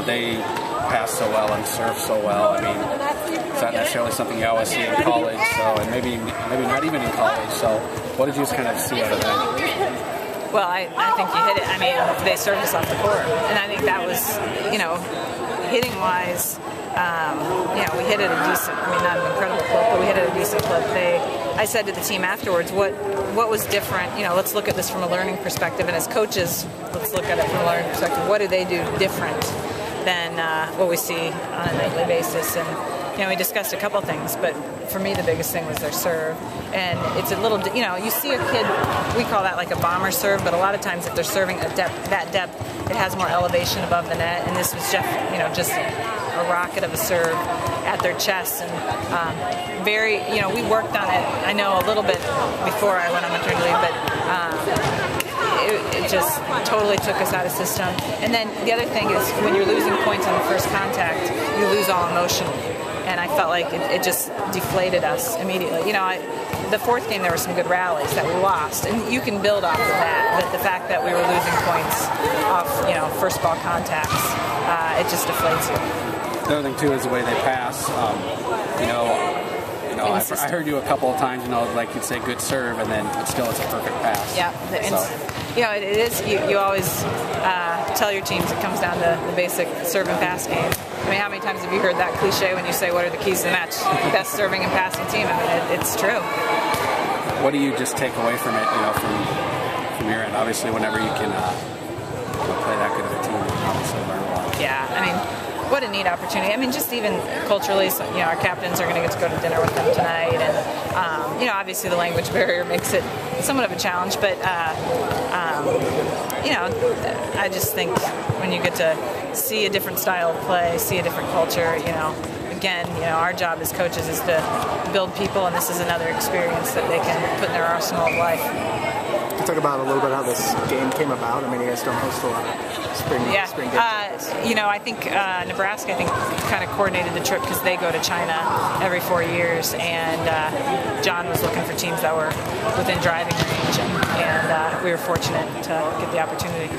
they pass so well and serve so well. I mean, it's not necessarily something you always see in college, and maybe not even in college. So what did you just kind of see out of that? Well, I think you hit it. I mean, they served us off the court, and I think that was, hitting-wise, we hit at a decent, not an incredible clip, but we hit at a decent clip. I said to the team afterwards, what was different? Let's look at this from a learning perspective, and as coaches, let's look at it from a learning perspective. What do they do different than what we see on a nightly basis? And we discussed a couple things, but for me the biggest thing was their serve. And it's a little, you see a kid, we call that like a bomber serve, but a lot of times if they're serving at that depth, it has more elevation above the net. And this was just a rocket of a serve at their chest, and we worked on it. I know a little bit before I went on maternity leave, but it just totally took us out of system. And then the other thing is when you're losing points on the first contact, you lose all emotion. And I felt like it just deflated us immediately. The fourth game there were some good rallies that we lost, and you can build off of that. But the fact that we were losing points off, first ball contacts, it just deflates you. The other thing too is the way they pass. I heard you a couple of times, like you'd say good serve, and then still it's a perfect pass. Yeah, it is. You always tell your teams it comes down to the basic serve and pass game. I mean, how many times have you heard that cliche when you say, what are the keys to the match? Best serving and passing team. I mean, it's true. What do you just take away from it, from your end? Obviously, whenever you can play that good of a team, you can obviously learn a lot. Yeah, I mean, what a neat opportunity. I mean, just even culturally, our captains are going to get to go to dinner with them tonight, and obviously the language barrier makes it somewhat of a challenge, but I just think when you get to see a different style of play, see a different culture, again, our job as coaches is to build people, and this is another experience that they can put in their arsenal of life. Can you talk about a little bit how this game came about? I mean, you guys don't host a lot of spring games. I think Nebraska, kind of coordinated the trip because they go to China every 4 years, and John was looking for teams that were within driving range, and we were fortunate to get the opportunity.